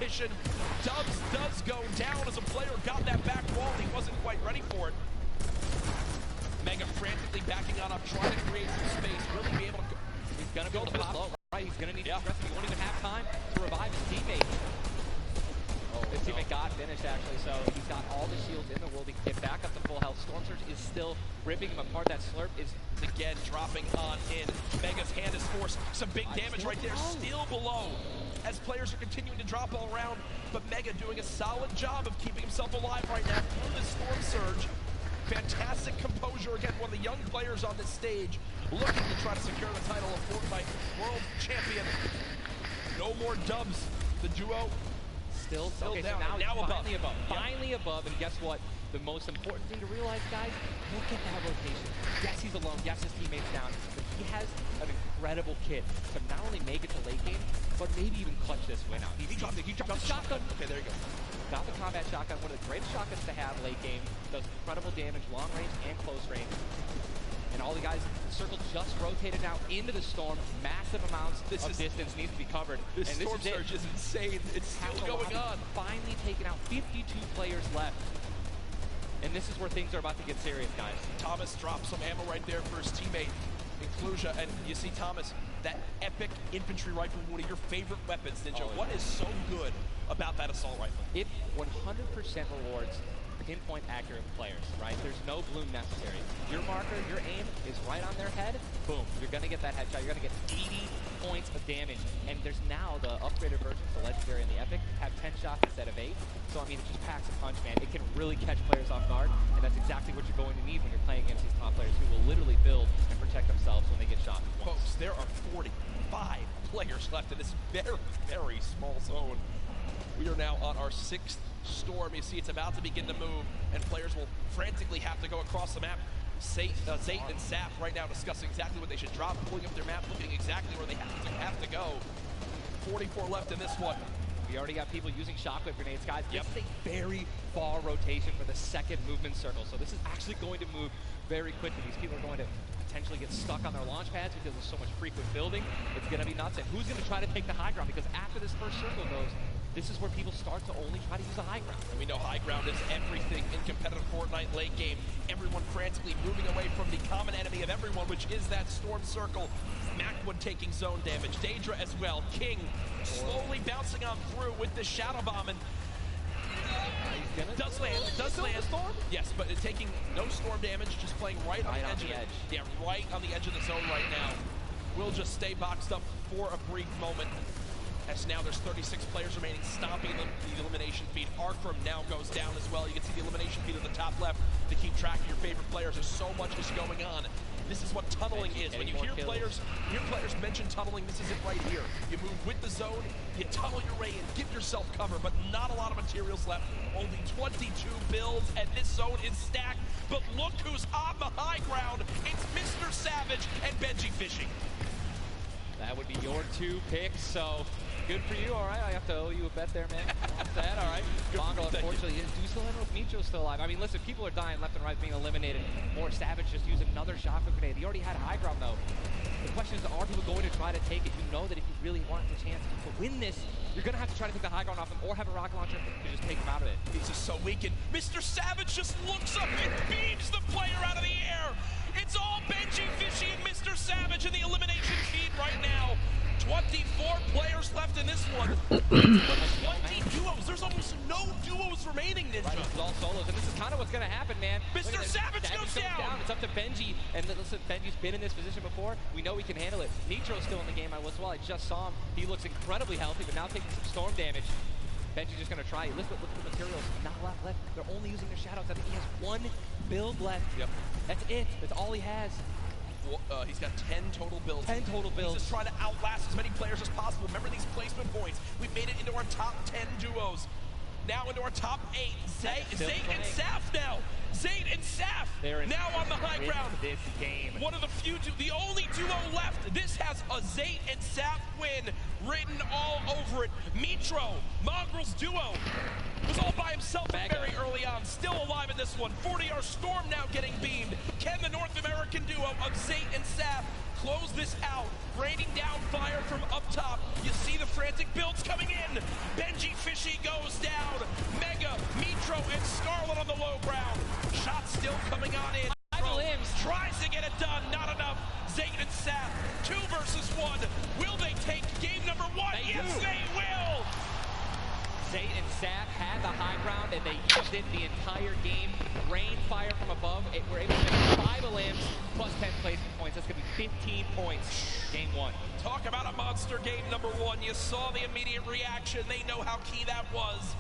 competition. Dubs does go down as a player got that back wall. He wasn't quite ready for it. Mega frantically backing on up, trying to create some space, really be able to go. He's going to go to low, right? He's going to need to stress. He won't even have time to revive his teammate. His teammate got finished, actually, so he's got all the shields in the world. He can get back up to full health. Storm Surge is still ripping him apart. That slurp is, again, dropping on in. Mega's hand is forced. Some big damage right there, still below. As players are continuing to drop all around, but Mega doing a solid job of keeping himself alive right now through the Storm Surge. Fantastic composure, again, one of the young players on this stage, looking to try to secure the title of Fortnite World Champion. No more dubs. The duo still okay, down. So now above. Finally above, and guess what? The most important thing to realize, guys, look at that rotation. Yes, he's alone. Yes, his teammate's down. But he has an incredible kit to not only make it to late game, but maybe even clutch this win out. He dropped the shotgun. Okay, there you go. Got the combat shotgun, one of the greatest shotguns to have late game. Does incredible damage, long range and close range. And all the guys, the circle just rotated now into the storm. Massive amounts of distance needs to be covered. This Storm Surge is insane. It's still going on. Finally taken out, 52 players left. And this is where things are about to get serious, guys. Thomas drops some ammo right there for his teammate, Inclusia. And you see Thomas, that epic infantry rifle, one of your favorite weapons, Ninja. What is so good about that assault rifle? It 100% rewards pinpoint accurate players, right? There's no bloom necessary. Your marker, your aim is right on their head. Boom. You're going to get that headshot. You're going to get 80 points of damage. And there's now the upgraded versions, the Legendary and the Epic, have 10 shots instead of 8. So, I mean, it just packs a punch, man. It can really catch players off guard. And that's exactly what you're going to need when you're playing against these top players who will literally build and protect themselves when they get shot. Folks, there are 45 players left in this very, very small zone. We are now on our 6th storm. You see it's about to begin to move, and players will frantically have to go across the map. Zayt and Saf right now discussing exactly what they should drop, pulling up their map, looking exactly where they have to go. 44 left in this one. We already got people using shockwave grenades, guys. This is a very far rotation for the second movement circle, so this is actually going to move very quickly. These people are going to potentially get stuck on their launch pads because there's so much frequent building. It's going to be nuts. And who's going to try to take the high ground? Because after this first circle goes, this is where people start to only try to use the high ground. And we know high ground is everything in competitive Fortnite late game. Everyone frantically moving away from the common enemy of everyone, which is that storm circle. Macwood taking zone damage. Daedra as well. King slowly bouncing on through with the Shadow Bomb. And does land. Storm? Yes, but it's taking no storm damage, just playing right on the edge. Yeah, right on the edge of the zone right now. We'll just stay boxed up for a brief moment. As now there's 36 players remaining, stopping the elimination feed. Arkram now goes down as well. You can see the elimination feed at the top left to keep track of your favorite players. There's so much is going on. This is what tunneling is. When you hear players mention tunneling, this is it right here. You move with the zone, you tunnel your way in, give yourself cover, but not a lot of materials left. Only 22 builds, and this zone is stacked. But look who's on the high ground. It's Mr. Savage and Benji Fishing. That would be your 2 picks, so good for you. All right, I have to owe you a bet there, man. That's that, all right. Mongo, unfortunately, do you still know if Micho's still alive? I mean, listen, people are dying left and right, being eliminated. More Savage just used another shotgun grenade. He already had high ground, though. The question is, are people going to try to take it? You know that if you really want the chance to win this, you're going to have to try to take the high ground off him or have a rocket launcher to just take him out of it. He's just so weak, and Mr. Savage just looks up and beams the player out of the air. It's all Benji Fishy and Mr. Savage in the elimination feed right now. 24 players left in this one. 20 duos. There's almost no duos remaining, Ninja. Right, it's all solos, and this is kind of what's going to happen, man. Mr. Savage goes down. It's up to Benji, and listen, Benji's been in this position before. We know he can handle it. Nitro's still in the game as well. I just saw him. He looks incredibly healthy, but now taking some storm damage. Benji's just going to try. Look at the materials. Not a lot left. They're only using their shadows. I think he has 1 build left. Yep. That's it. That's all he has. He's got 10 total builds. 10 total builds. He's just trying to outlast as many players as possible. Remember these placement points. We've made it into our top 10 duos. Now into our top 8. Zayt and Saf now. Zayt and Saf now on the high ground. This game. One of the few, the only duo left. This has a Zayt and Saf win written all over it. Mitro, Mongrel's duo, was all by himself very early on. Still alive in this one. 40R Storm now getting beamed. Can the North American duo of Zayt and Saf close this out? Raining down fire from up top. You see the frantic builds coming in. Benji Fish one. Will they take game number one? Yes, they will. Zayt and Saf had the high ground, and they used it the entire game. Rain fire from above. We're able to make 5 elims plus 10 placement points. That's going to be 15 points game one. Talk about a monster game number one. You saw the immediate reaction. They know how key that was.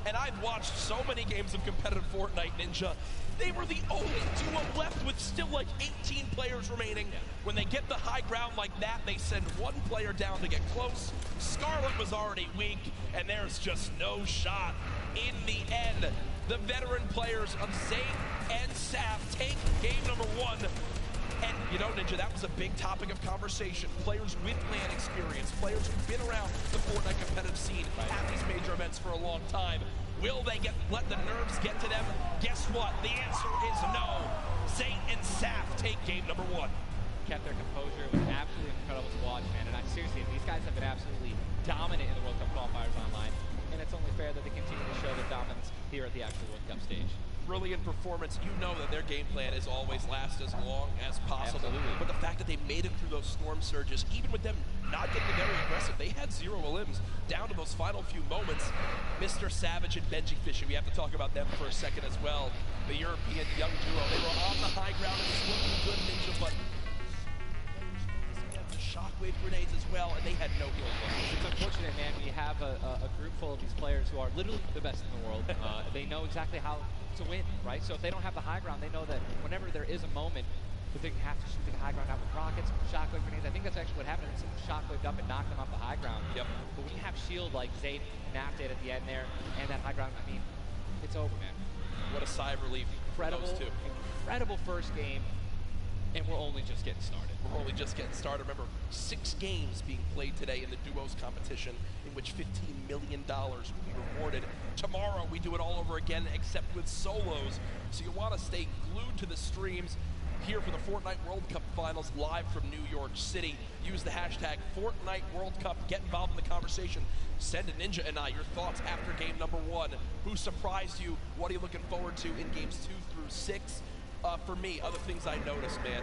And I've watched so many games of competitive Fortnite, Ninja. They were the only duo left with still like 18 players remaining. When they get the high ground like that, they send one player down to get close. Scarlet was already weak, and there's just no shot. In the end, the veteran players of Zayt and Saf take game number one. And you know, Ninja, that was a big topic of conversation. Players with LAN experience, players who've been around the Fortnite competitive scene at these major events for a long time. Will they let the nerves get to them? Guess what? The answer is no. Zayt and Saf take game number one. Kept their composure. It was absolutely incredible to watch, man. And seriously, these guys have been absolutely dominant in the World Cup qualifiers online. And it's only fair that they continue to show their dominance here at the actual World Cup stage. Brilliant performance. You know that their game plan is always last as long as possible. Absolutely. But the fact that they made it through those storm surges, even with them not getting very aggressive, they had 0 elims down to those final few moments. Mr. Savage and Benji Fisher, we have to talk about them for a second as well. The European young duo, they were on the high ground and it's looking good, Ninja, but the shockwave grenades as well, and they had no heal. It's unfortunate, man, when you have a group full of these players who are literally the best in the world. They know exactly how to win, right? So if they don't have the high ground, they know that whenever there is a moment that they have to shoot the high ground out with rockets, shockwave grenades. I think that's actually what happened. Someone shockwaved up and knocked them off the high ground. Yep. But when you have shield like Zayt napped it at the end there, and that high ground, I mean, it's over, man. What a sigh of relief. Incredible first game, and we're only just getting started. We're only just getting started. Remember, 6 games being played today in the duos competition, in which $15 million will be rewarded. Tomorrow, we do it all over again, except with solos. So you want to stay glued to the streams here for the Fortnite World Cup Finals live from New York City. Use the hashtag Fortnite World Cup. Get involved in the conversation. Send to Ninja and I your thoughts after game number 1. Who surprised you? What are you looking forward to in games 2 through 6? For me, other things I noticed, man.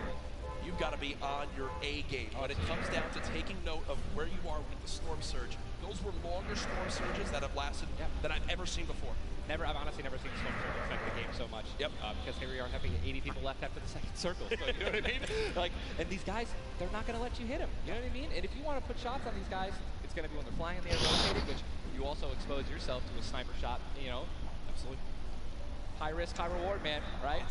You've got to be on your A game. When it comes down to taking note of where you are with the storm surge, those were longer storm surges that have lasted than I've ever seen before. I've honestly never seen storm surge affect the game so much. Yep. Because here we are having 80 people left after the second circle. So, you know what I mean? Like, and these guys, they're not going to let you hit them. You know what I mean? And if you want to put shots on these guys, it's going to be when they're flying in the air rotating, which you also expose yourself to a sniper shot. You know, Absolutely. High risk, high reward, man, right?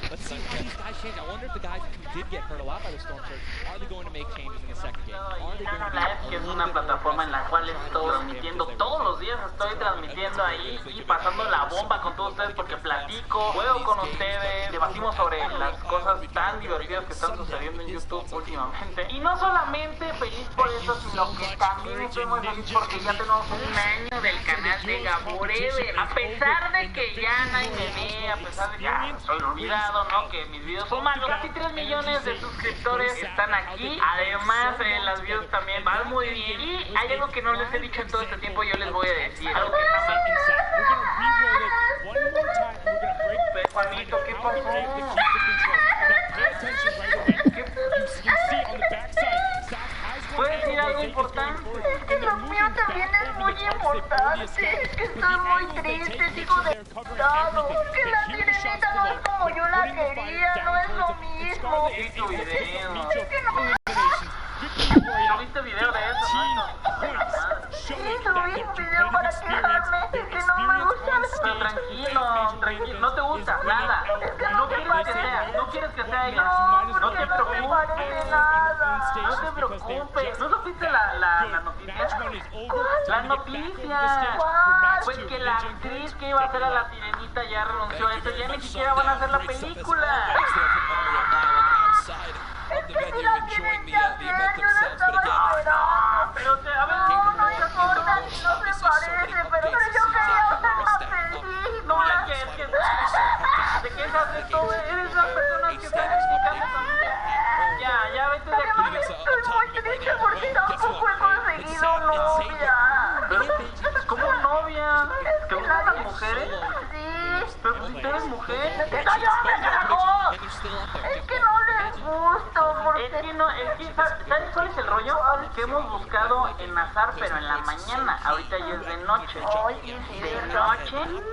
Let's see how these guys change. I wonder if the guys who did get hurt a lot by the storm surge, are they going to make changes in the second game? Are they going to Live, que es una plataforma en la cual estoy transmitiendo todos los días, estoy transmitiendo ahí y pasando la bomba con todos ustedes porque platico, juego con ustedes, debatimos sobre las cosas tan divertidas que están sucediendo en YouTube últimamente. Y no solamente feliz por eso, sino que también estoy muy feliz porque ya tenemos un año del canal de Gaborever. A pesar de que ya nadie me ve, a pesar de que ya estoy olvidado, ¿no? Que mis videos son malos. Casi 3 millones de suscriptores están aquí. Además, las videos también van muy bien. Y hay algo que no les he dicho en todo este tiempo, yo les voy a decir. Algo que Juanito, ¿qué pasó? ¿Puedes decir algo importante? Es que lo mío también es muy importante. Es que estoy muy triste, sigo desesperado. Que la sirenita no es como yo la quería, no es lo mismo. Vi tu video. Es que no. ¿No viste video de eso? Sí, subí un video para quejarme de que no me gusta. Pero tranquilo, no te gusta, nada. No quieres que sea ella. No te preocupes. No te preocupes. ¿No supiste la noticia? La noticia. Pues que la actriz que iba a hacer a la sirenita ya renunció a esto. Ya ni siquiera van a hacer la película. Es que si la quieren ya bien, yo la estaba esperando. Pero a ver, no importa si no se parece, pero yo quería hacerla feliz. no la que es que te quejas de todo, eres las personas que están criticando también. Ya vete de aquí. Estoy muy triste porque tampoco he conseguido novia. ¿Cómo novia? ¿Te gustan las mujeres? Sí. Pero si tú eres mujer. ¡Que cállate, carajo! Es que no les gusto porque... ¿Sabes cuál es el rollo? Que hemos buscado enlazar, pero en la mañana. Ahorita ya es de noche. Oye, sí, ¿De ¿verdad? noche?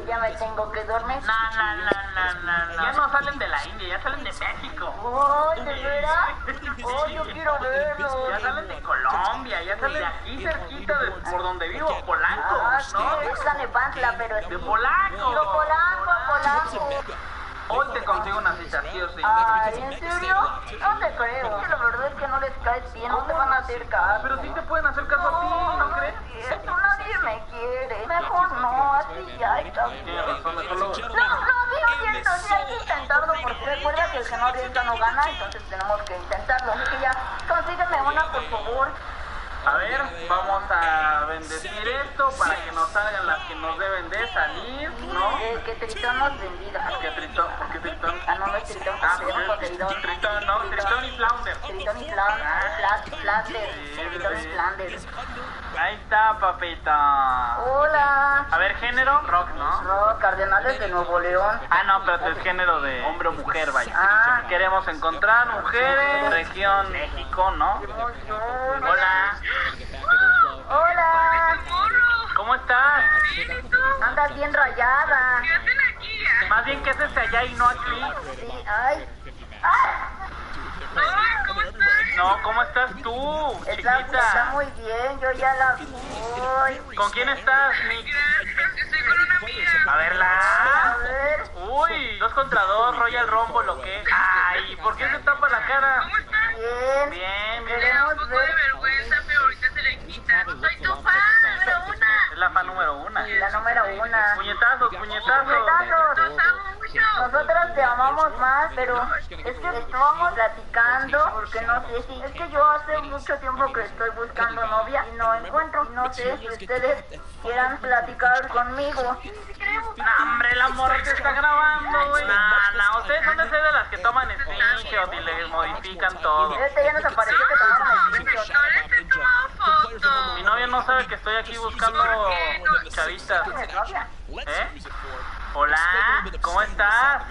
Ya me tengo que dormir. No. Ya no salen de la India, ya salen de México. Ay, ¿de veras? Ay, yo quiero verlo. Ya salen de Colombia, ya salen de aquí cerquita de por donde vivo, Polanco. Ah, sí, ¿No? es Nepantla, pero es De Polanco. de Polanco. Hoy te consigo una cita, sí o sí. Ay, ¿en serio? No te creo. Es que la verdad es que no les caes bien, no te van a hacer caso. Pero sí te pueden hacer caso a ti, ¿no crees? Es cierto, nadie me quiere. Mejor no, así ya está bien. Tienes razón, mejor lo... No, sí, lo siento, sí hay que intentarlo, porque recuerda que el que no arriesga no gana, entonces tenemos que intentarlo. Así que ya, consígueme una, por favor. A ver, vamos a bendecir esto para que nos salgan las que nos deben de salir, ¿no? Que Tritón nos bendiga. ¿Por qué Tritón? ¿Por qué Tritón? Ah, no, no es Tritón, tenemos Poseidón. Tritón, no, Tritón y Flounder. Tritón y Flander. Tritón y Flander. Ahí está, papita. Hola. A ver, género, rock, ¿no? No, Cardenales de Nuevo León. Ah, no, pero es género de hombre o mujer, vaya. Ah. Queremos encontrar mujeres, región México, ¿no? Hola. Hola. ¿Cómo estás? Andas bien rayada. Más bien, ¿qué haces allá y no aquí? Sí, ay. No, ¿cómo estás tú, Está chiquita? muy bien, yo ya la voy. ¿Con quién estás, Nick? A A verla. ver. Uy, 2 contra 2, Royal Rumble, ¿o qué? Ay, ¿por qué se tapa la cara? Bien. Bien, bien. Queremos ver. Es la fan número 1. La número 1. Puñetazos, puñetazos. Nosotras te amamos más, pero es que estábamos platicando, porque no sé si... Es que yo hace mucho tiempo que estoy buscando novia y no encuentro. No sé si ustedes quieran platicar conmigo. No, hombre, el amor te está grabando, güey. No, ustedes son de las que toman screenshot y le modifican todo. Ya nos apareció que tomaron el screenshot. Mi novia no sabe que estoy aquí buscando chavitas. ¿Tienes novia? ¿Eh? Hola, ¿cómo estás?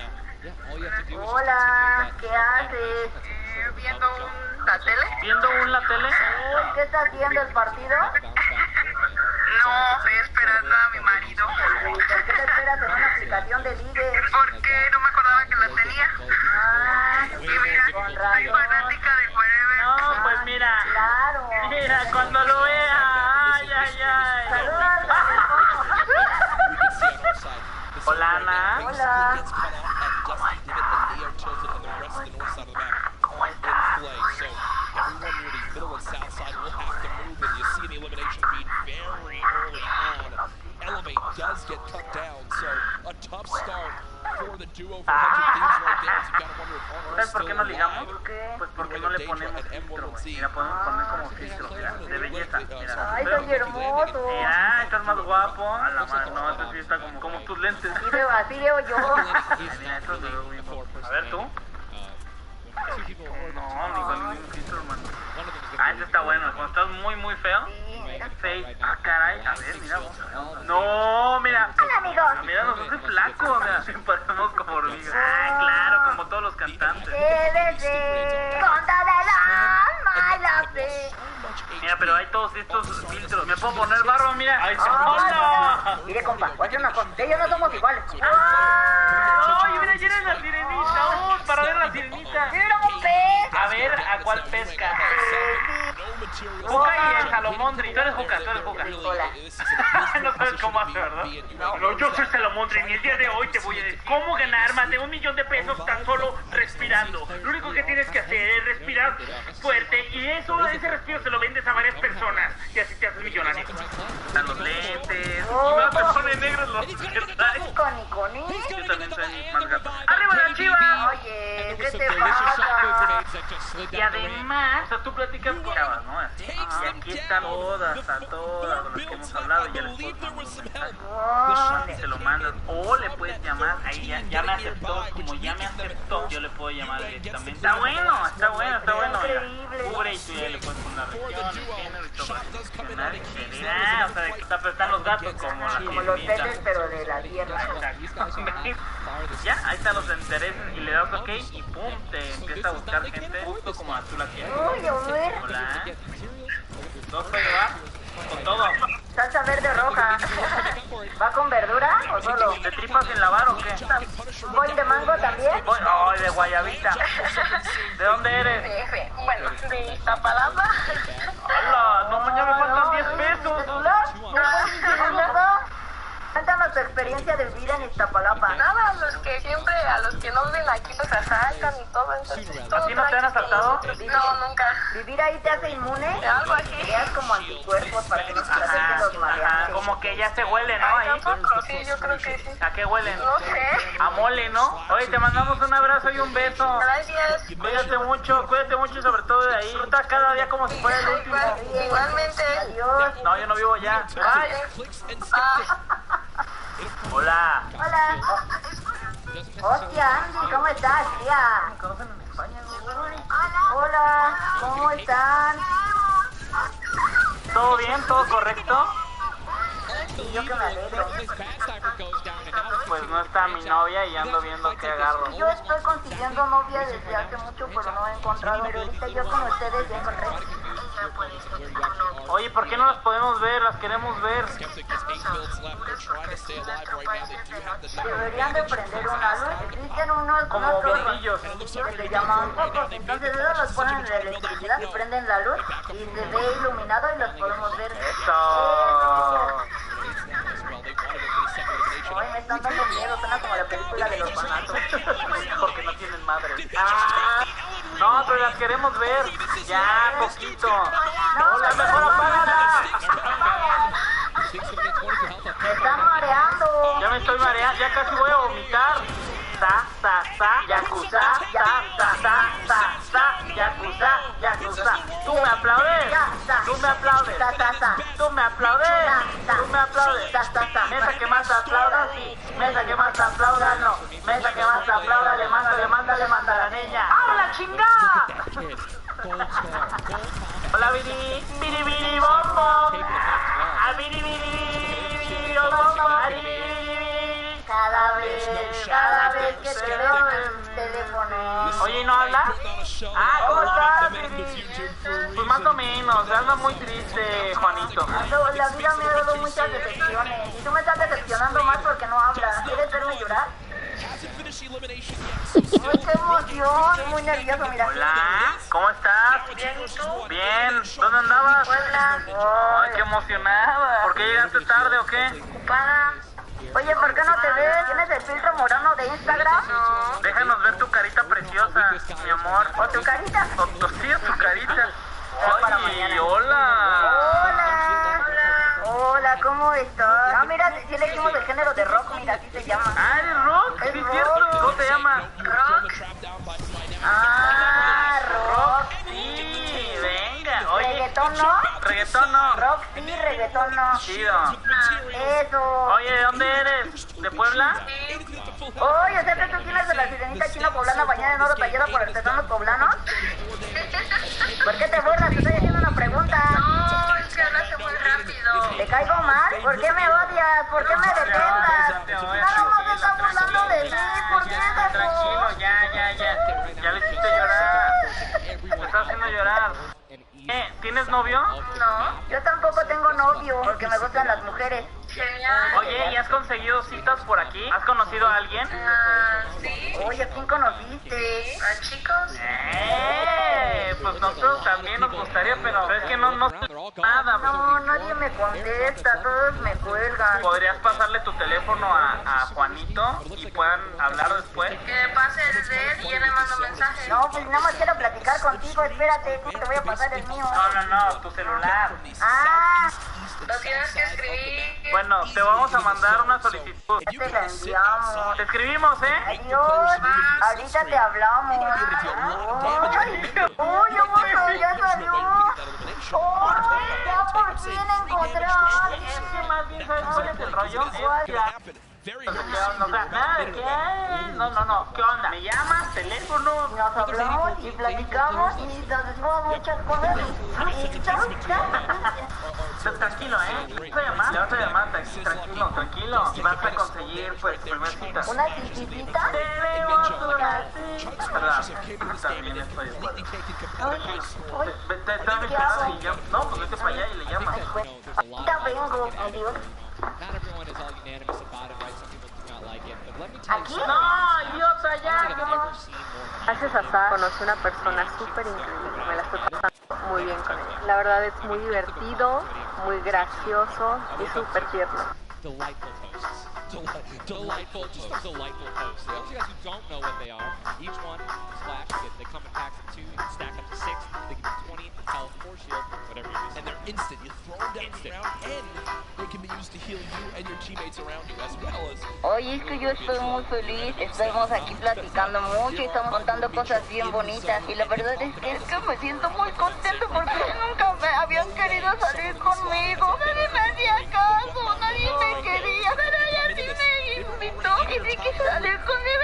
Hola, ¿qué haces? Viendo la tele. ¿Viendo la tele? Uy, ¿qué estás viendo, el partido? No, estoy esperando a mi marido. Uy, ¿por qué te esperas en una aplicación de ligue? Porque no me acordaba que la tenía. Ah, Y mira, con soy razón. fanática de Forever. No, pues mira. Claro. Mira, cuando lo vea. Ay, ay, ay. Saludos. Hola, Ana. Hola. ¿Cómo estás? Elevate does get cut down, so a tough start for the duo for 100 Thieves right there. So you gotta wonder if Armor is ¿Sabes por qué no still ligamos? alive. ¿Por qué? Pues porque no le ponemos filtro, güey. Mira, podemos poner como filtro, mira, de belleza, mira. Ay, soy hermoso. Mira, estás más guapo. A la madre, no, esto sí está como tus lentes. Así veo yo. Mira, esto es de A ver, tú. No, ni con ningún filtro, hermano. Ah, este está bueno. Cuando estás muy, muy feo. Face. Ah, caray. A ver, mira vos. No, mira. Hola, amigos. Mira, nos hace flaco. Mira, parecemos como hormigas. Ah, claro, como todos los cantantes. TBC, con toda el alma y la fe. Mira, pero hay todos estos filtros. ¿Me puedo poner barba? Mira. ¡Ay, ¡hola! Mire, compa, voy a hacer una cosa. Ellos no somos iguales. ¡Ay, mira, llena la sirenita! ¡Vamos para ver la sirenita! ¡Mira un pez! A ver, ¿a cuál pesca? Juca y el Salomondri. Tú eres Juca, tú eres Juca. Hola. No sabes cómo hace, ¿verdad? No, yo soy Salomondri y el día de hoy te voy a decir cómo ganar más de $1 millón tan solo respirando. Lo único que tienes que hacer es respirar fuerte y ese respiro se lo vendes a varias personas y así te haces millonario. Están los lentes. Y me pone negros los que traes. Coni. Yo también soy más gato. ¡Arriba la chiva! Oye, ¿qué te pasa? Y además, o sea, tú platicas con chavas, ¿no? Así. Y aquí están todas de las que hemos hablado. Y ya les puedo mandar un mensaje. Se lo mandas. O le puedes llamar. Ahí ya me aceptó. Como ya me aceptó, yo le puedo llamar directamente. Está bueno. Increíble. Cubre y tú ya le puedes poner la región, el género y todo. O sea, pero están los gatos como los peces, pero de la tierra. Ya, ahí están los intereses y le das OK y pum, te empieza a buscar gente justo como tú la quieres. Uy, a ver. Hola. ¿Dos puede llevar? Con todo. Salsa verde roja. ¿Va con verdura o solo? ¿Te tripas sin lavar o qué? ¿Voy de mango también? Ay, de guayabita. ¿De dónde eres? Bueno, de Iztapalapa. Hola, no, mañana me faltan 10 pesos. Cuéntanos tu experiencia de vida en Iztapalapa. Nada, a los que no viven aquí los asaltan y todo eso. ¿A ti no te han asaltado? No, nunca. ¿Vivir ahí te hace inmune? Algo así. Creas como anticuerpos para que no se te acerquen los maleantes. Como que ya se huele, ¿no? Ahí. Tampoco, sí, yo creo que sí. ¿A qué huelen? No sé. A mole, ¿no? Oye, te mandamos un abrazo y un beso. Gracias. Cuídate mucho y sobre todo de ahí. Disfruta cada día como si fuera el último. Igualmente. Adiós. No, yo no vivo allá. Bye. Hola. Hola. Hostia, Andy, ¿cómo estás, tía? ¿Me conocen en España? Hola, ¿cómo están? ¿Todo bien? ¿Todo correcto? Y yo que me alegro. Pues no está mi novia y ando viendo qué agarro. Yo estoy consiguiendo novia desde hace mucho, pero no he encontrado. Pero ahorita yo con ustedes ya encontré. Oye, ¿por qué no las podemos ver? Las queremos ver. Deberían de prender una luz. Existen unos Como torres bombillos. que se llaman focos. Entonces esos los ponen en la electricidad y prenden la luz y se ve iluminado y los podemos ver. Eso. Ay, me están dando miedo. Suena como la película de los banatos. Porque no tienen madre. No, pero las queremos ver. Ya, poquito. No, Hola, mejor apágala. me están mareando. Ya me estoy mareando, ya casi voy a vomitar. Yakuza, yakuza. Tú me aplaudes. Tú me aplaudes. Tú me aplaudes. Tú me aplaudes. Mesa que más aplauda, sí. Mesa que más aplauda, no. Mesa que más aplauda, le manda a la niña. ¡Ah, la chingada! Hola, Viri. Viri, Viri, bombo. Ah, Viri, Viri, bombo. Cada vez que te veo en el teléfono. Oye, ¿y no habla? Ah, ¿cómo estás, Viri? Pues más o menos, anda muy triste, Juanito. La vida me ha dado muchas decepciones. Y tú me estás decepcionando más porque no hablas. ¿Quieres verme llorar? ¡Ay, qué emoción! Muy nervioso, mira. Hola, ¿cómo estás? Bien, ¿y tú? Bien, ¿dónde andabas? Puebla. Ay, qué emocionada. ¿Por qué llegaste tarde o qué? Ocupada. Oye, ¿por qué no te ves? ¿Tienes el filtro morano de Instagram? No. Déjanos ver tu carita preciosa, mi amor. ¿O tu carita? Sí, tu carita. Para Ay, mañana. hola. Hola. Hola, ¿cómo estás? Ah, mira, sí le dijimos el género de rock, mira, así se llama. Ah, ¿eres rock? Es Sí, es rock. cierto. ¿Cómo te llamas? Rock. Ah, rock. Sí, venga. Oye, ¿Reggaetón no? reggaetón no. Rock sí, reggaetón no. Chido. Eso. Oye, ¿de dónde eres? ¿De Puebla? Oye, o sea que tú tienes de la sirenita china poblana bañada en oro tallada por artesanos poblanos. ¿Por qué te burlas? Te estoy haciendo una pregunta. No, es que hablaste muy rápido. ¿Te caigo mal? ¿Por qué me odias? ¿Por qué me detestas? Nada más me estás burlando de mí. ¿Por qué es eso? Tranquilo, ya. Ya le hiciste llorar. Me estás haciendo llorar. ¿Tienes novio? No. Yo tampoco tengo novio porque me gustan las mujeres. Genial. Oye, ¿y has conseguido citas por aquí? ¿Has conocido a alguien? Sí. Oye, ¿a quién conociste? ¿A chicos? Pues nosotros también nos gustaría, pero es que no nada. No, nadie me contesta, todos me cuelgan. ¿Podrías pasarle tu teléfono a Juanito y puedan hablar después? Que pase el de él y ya le mando mensaje. No, pues nada más quiero platicar contigo, espérate, te voy a pasar el mío. No, tu celular. Ah, Lo tienes que escribir. Bueno, te vamos a mandar una solicitud. te la enviamos. Te escribimos, ¿eh? Adiós, ahorita te hablamos. Uy, ya salió. Ay, ya por fin encontré a alguien. Más bien, ¿sabes cuál es el rollo? Nada de qué. No. ¿Qué onda? ¿Me llamas? ¿Teléfono? nos hablamos y platicamos y nos decimos muchas cosas y Tranquilo, le vas a llamar, tranquilo, y vas a conseguir, pues, tu primera cita. ¿una citita? Tenemos una cita. También estoy de acuerdo. Uy, Te están esperando y ya, no, pues vete para allá y le llamas. ahorita vengo, adiós. Not everyone is all unanimous about it, right? Some people do not like it, but let me tell you Aquí something. No, idiota, I don't think I've ever seen more. Gracias a Sa conocí una persona súper increíble, me la estoy pasando muy bien con él. La verdad es muy divertido, muy gracioso y súper tierno. Delightful posts. Delightful, just a delightful post. For those of you guys who don't know what they are, each one slash, they come in packs of 2, you can stack up to 6, they give you 20 health, 4 shield, whatever you're using. And they're instant. You throw them down the ground, and they can be used to heal you and your teammates around you, as well as... Oye, es que yo estoy muy feliz, estamos aquí platicando mucho y estamos contando cosas bien bonitas y la verdad es que me siento muy contento porque nunca me habían querido salir conmigo, nadie me hacía caso, nadie me quería, pero ella sí me invitó y sí quiso salir conmigo.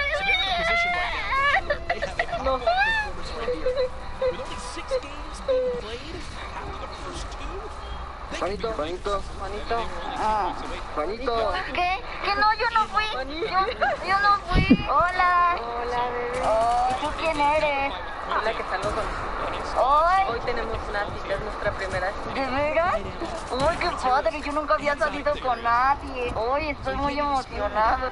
No. With only 6 games being played after the first 2, Juanito, Juanito, Juanito. ¿Qué? Que no, yo no fui. Yo no fui. Hola. Hola, bebé. Oh, ¿y tú quién eres? Hola, que salgo con... Hoy. Hoy tenemos una cita, es nuestra primera cita. ¿De veras? ¡Uy, qué padre! Yo nunca había salido con nadie. Hoy estoy muy emocionado.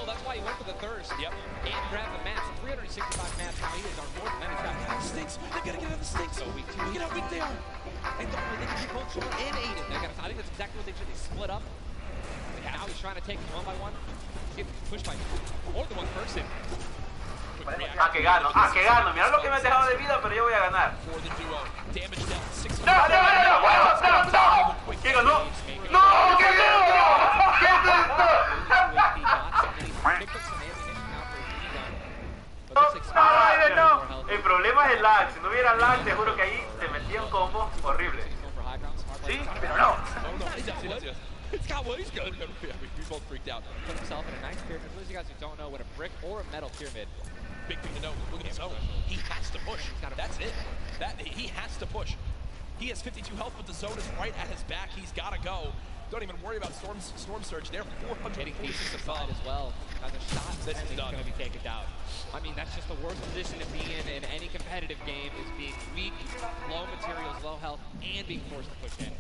That's why he went for the thirst. Yep. And grabbed the match. 365 match now. He is on more than that. Stinks. They gotta get out of the stinks. So weak. Look at how weak they are. They can keep both Sean and Aiden. I think that's exactly what they should. They split up. Now he's trying to take them one by one. He's getting pushed by more than one person. Que gano. Mira lo que me has dejado de vida, pero yo voy a ganar. For the duo. Damage dealt. 600. No. ¿Quién ganó? ¡No! ¿Qué es esto? ¿Qué es esto? No. El problema es el lag. Si no hubiera lag, te juro que ahí te metía un combo horrible. Sí, pero no. It's got what he's good. We both freaked out. Put himself in a nice pyramid. For those of you guys who don't know what a brick or a metal pyramid. Big thing to know. Look at his zone. He has to push. That's it. He has to push. He has 52 health, but the zone is right at his back. He's got to go. Don't even worry about Storm Surge. They're 446 above as well. And the shot this is going to be taken down. I mean, that's just the worst position to be in any competitive game, is being weak, low materials, low health, and being forced to push in.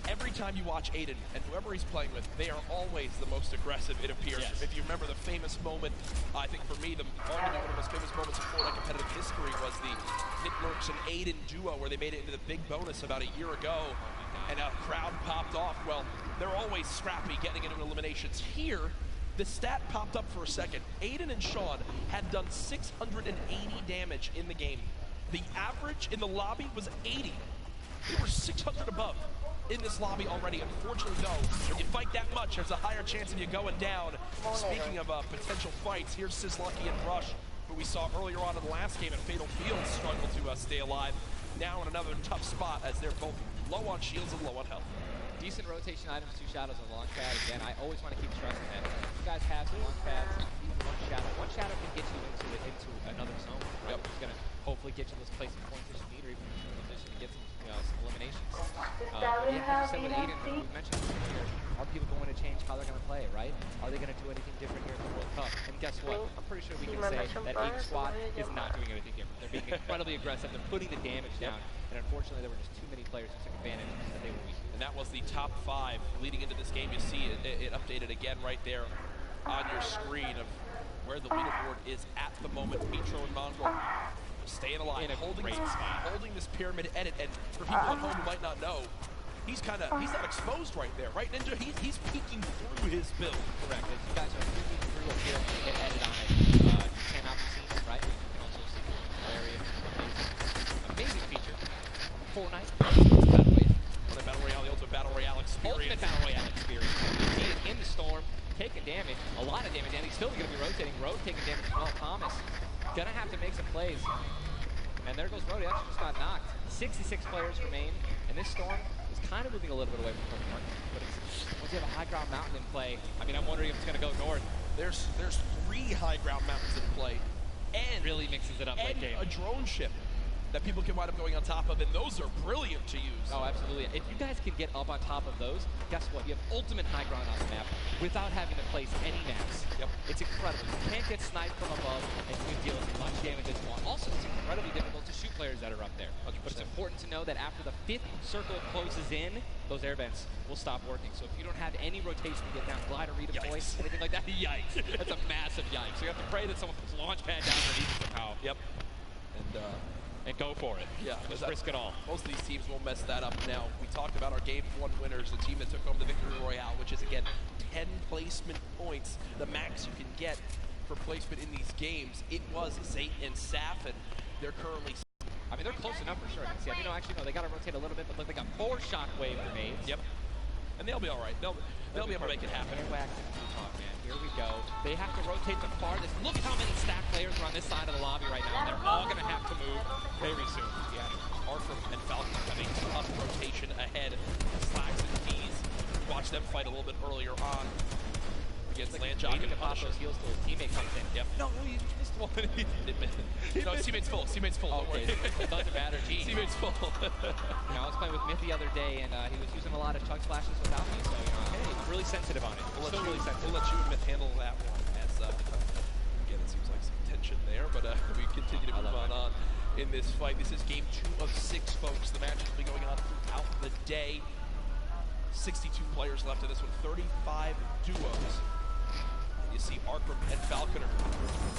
Every time you watch Aiden, and whoever he's playing with, they are always the most aggressive, it appears. Yes. If you remember the famous moment, I think for me, arguably one of the most famous moments in Fortnite competitive history was the Nick Lurks and Aiden duo, where they made it into the big bonus about a year ago, and a crowd popped off. Well, they're always scrappy getting into eliminations. Here, the stat popped up for a second. Aiden and Sean had done 680 damage in the game. The average in the lobby was 80. They were 600 above in this lobby already. Unfortunately, though, when you fight that much, there's a higher chance of you going down. Speaking of potential fights, here's Sizlucky and Rush, who we saw earlier on in the last game at Fatal Fields struggle to stay alive. Now in another tough spot, as they're both low on shields and low on health. Decent rotation items, 2 shadows on the launch pad. Again, I always want to keep stressing that. You guys have some launch pads, one shadow. One shadow can get you into another zone. Right? Yep. It's going to hopefully get you those placing points that you need, or even in position to get some eliminations. Yeah, as you said with Aiden, we mentioned earlier, are people going to change how they're going to play, right? Are they going to do anything different here at the World Cup? And guess what? I'm pretty sure we can say that Aiden squad is not doing anything different. They're being incredibly aggressive. They're putting the damage down. And unfortunately, there were just too many players who took advantage that they were weak. And that was the top 5 leading into this game. You see it updated again right there on your screen of where the leaderboard is at the moment. Mitro and Mongrel staying alive, holding this pyramid edit. And for people at home who might not know, he's not exposed right there, right, Ninja? He's peeking through his build. Correct. As you guys are peeking through up here, get edit on it. You cannot be seen, right? You can also see the area. Amazing feature. Fortnite. Battle Royale, the ultimate Battle Royale experience. Ultimate Battle Royale experience. He is in the storm, taking damage, a lot of damage, and he's still going to be rotating. Rogue taking damage as well. Thomas gonna have to make some plays. And there goes Brody, actually just got knocked. 66 players remain, and this Storm is kind of moving a little bit away from Fortnite. But once you have a high ground mountain in play, I mean, I'm wondering if it's gonna go north. There's 3 high ground mountains in play, and really mixes it up late game. A drone ship that people can wind up going on top of, and those are brilliant to use. Oh, absolutely. If you guys can get up on top of those, guess what? You have ultimate high ground on the map without having to place any maps. Yep. It's incredible. You can't get sniped from above, and you can deal as much damage as you want. Also, it's incredibly difficult to shoot players that are up there. 100%. But it's important to know that after the 5th circle closes in, those air vents will stop working. So if you don't have any rotation to get down, glide or redeploy, anything like that, yikes. That's a massive yikes. So you have to pray that someone puts a launch pad down underneath it somehow. Yep. And go for it. Yeah, just risk it all. Most of these teams won't mess that up. Now, we talked about our Game 1 winners, the team that took home the Victory Royale, which is, again, 10 placement points, the max you can get for placement in these games. It was Zayt and Saf, and they're currently... I mean, they're close enough for sure. See, you know, actually, no, they got to rotate a little bit, but look, they got 4 shockwave grenades. Yep. And they'll be all right. They'll be able to make it happen. Man. Here we go. They have to rotate the farthest. Look how many stack players are on this side of the lobby right now. They're all going to have to move very soon. Yeah. Arkham and Falcon have a tough rotation ahead. Slacks and Keys. Watch them fight a little bit earlier on against Landjock and pop those heals till his teammate comes in. Yep. No, he missed one. No, his teammate's full. Teammate's full. Okay. It doesn't matter. Teammate's full. You know, I was playing with Myth the other day, and he was using a lot of chug splashes without me, so, you know, hey, he's really sensitive on it. We'll let you and Myth handle that one. As, again, it seems like some tension there, but we continue to move on in this fight. This is game 2 of 6, folks. The match will be going on throughout the day. 62 players left in this one, 35 duos. You see Arkham and Falconer.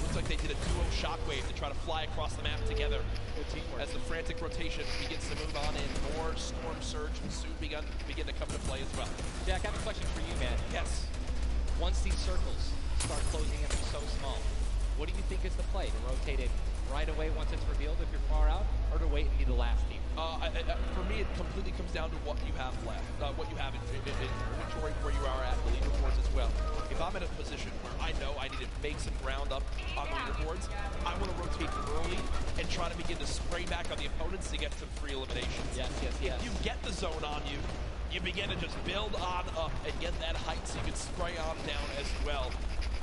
Looks like they did a duo shockwave to try to fly across the map together. Good teamwork. As the frantic rotation begins to move on in, more Storm Surge will soon begin to come into play as well. Jack, I have a question for you, man. Yes. Once these circles start closing in, they're so small, what do you think is the play? To rotate it right away once it's revealed if you're far out, or to wait and be the last team? For me, it completely comes down to what you have left, what you have in inventory, where you are at the leaderboards as well. If I'm in a position where I know I need to make some ground up on the leaderboards, I want to rotate early and try to begin to spray back on the opponents to get some free eliminations. Yes. If you get the zone on you, you begin to just build on up and get that height so you can spray on down as well.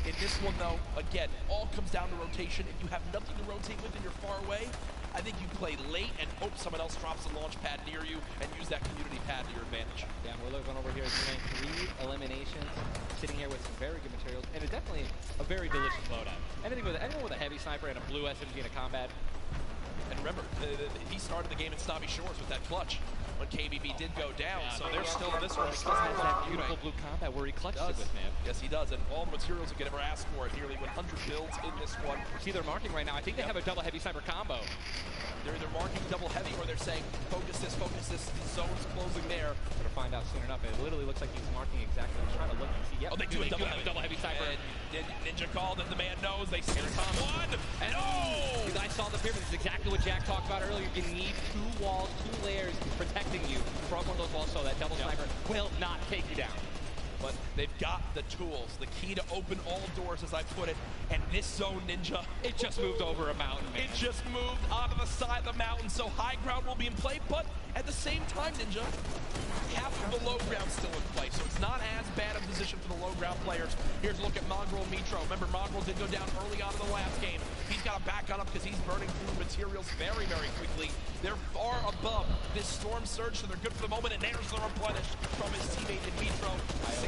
In this one, though, again, all comes down to rotation. If you have nothing to rotate with and you're far away, I think you play late and hope someone else drops a launch pad near you and use that community pad to your advantage. Yeah, we're looking over here at 3 eliminations, sitting here with some very good materials, and it's definitely a very delicious loadout. Anyone with a heavy sniper and a blue SMG in a combat. And remember, he started the game at Snobby Shores with that clutch when KBB did go down, so they're still in this one. He still has that beautiful blue combat where he clutched it with, man. Yes, he does, and all the materials you could ever ask for, nearly 100 builds in this one. See, they're marking right now. I think they have a double heavy sniper combo. They're either marking double heavy or they're saying, focus this, the zone's closing there. We're gonna find out soon enough. It literally looks like he's marking exactly. I'm trying to look and see. Yep, they do have a double heavy sniper. And Ninja called it, the man knows. They see one, and you guys saw the pyramid. This is exactly what Jack talked about earlier. You need 2 walls, 2 layers protecting you from one of those walls so that double sniper will not take you down. But they've got the tools, the key to open all doors, as I put it. And this zone, Ninja, it just moved over a mountain, man. It just moved onto the side of the mountain, so high ground will be in play. But at the same time, Ninja, half of the low ground still in play, so it's not as bad a position for the low ground players. Here's a look at Mongrel and Mitro. Remember, Mongrel did go down early on in the last game. He's got to back on up because he's burning through materials very, very quickly. They're far above this Storm Surge, so they're good for the moment, and there's the replenish from his teammate in Mitro.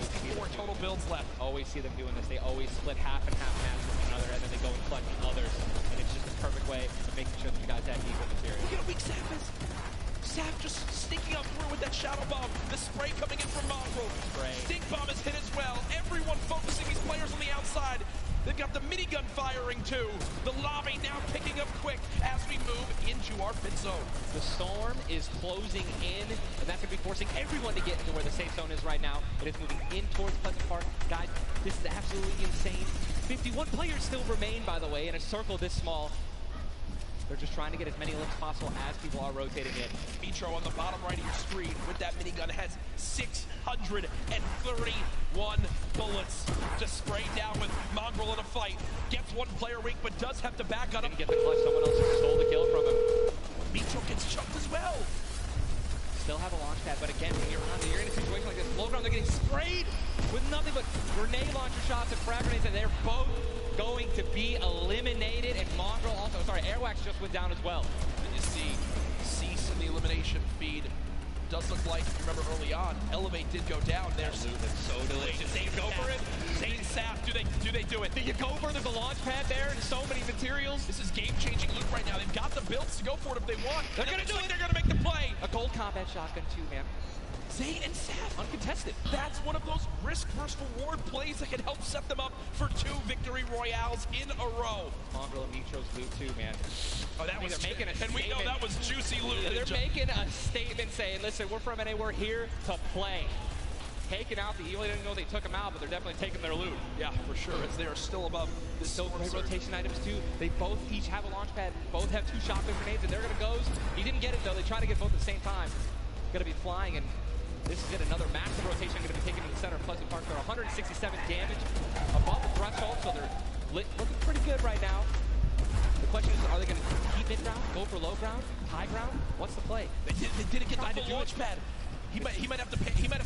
64 total builds left. Always see them doing this. They always split half and half matches with another, and then they go and clutch others. And it's just a perfect way of making sure that you guys have equal material. Look at how weak Saf is. Saf just sneaking up through with that Shadow Bomb. The spray coming in from Mongrel. Stink Bomb is hit as well. Everyone focusing these players on the outside. They've got the minigun firing too. The lobby now picking up quick as we move into our pit zone. The storm is closing in, and that's going to be forcing everyone to get into where the safe zone is right now. It is moving in towards Pleasant Park. Guys, this is absolutely insane. 51 players still remain, by the way, in a circle this small. They're just trying to get as many lifts possible as people are rotating in. Mitro on the bottom right of your screen with that minigun has 631 bullets. Just sprayed down with Mongrel in a fight. Gets one player weak, but does have to back on him. Didn't get the clutch. Someone else just stole the kill from him. Mitro gets chucked as well. Still have a launch pad, but again, when you're in a situation like this, low ground, they're getting sprayed with nothing but grenade launcher shots and frag grenades, and they're both going to be eliminated. And Mongrel also, Airwax just went down as well. And you see Cease in the elimination feed. Does look like, if you remember early on, Elevate did go down there. Loot is so delicious. They go for it. Zane Sap, do they do it? Do you go for it? There's a launch pad there and so many materials. This is game-changing loot right now. They've got the builds to go for it if they want. They're gonna do it. They're gonna make the play. A gold combat shotgun too, man. Zane and Sap, Uncontested. that's one of those risk versus reward plays that can help set them up for 2 victory royales in a row. Mongrel and Mitro's loot too, man. Oh, that was making a and we know that was juicy loot. They're making a statement saying, listen, we're from NA, we're here to play. Taking out the Evil, they didn't know they took them out, but they're definitely taking their loot. Yeah, for sure, as they are still above this. So great rotation items too. They both each have a launch pad, both have 2 shotgun grenades, and they're gonna go. He didn't get it though, they try to get both at the same time. Gonna be flying, and this is it, another massive rotation gonna be taken to the center of Pleasant Park. They're 167 damage above the threshold, so they're looking pretty good right now. The question is, are they gonna keep mid ground, go for low ground, high ground? What's the play? They didn't get the launch pad. He might have to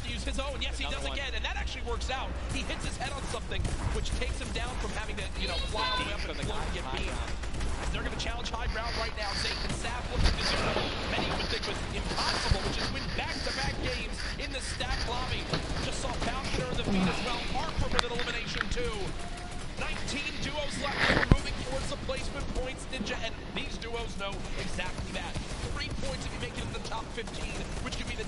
use his own. Yes, he does again, and that actually works out. He hits his head on something, which takes him down from having to, fly all the way up and float and get beat. They're going to challenge high ground right now. Zane and Sap looking to do what many would think was impossible, which is win back-to-back games in the stack lobby. Just saw Falconer in the feed as well. Harper with an elimination too. 19 duos left. We're moving towards the placement points, Ninja, and these duos know exactly that. 3 points if you make it to the top 15, which could be the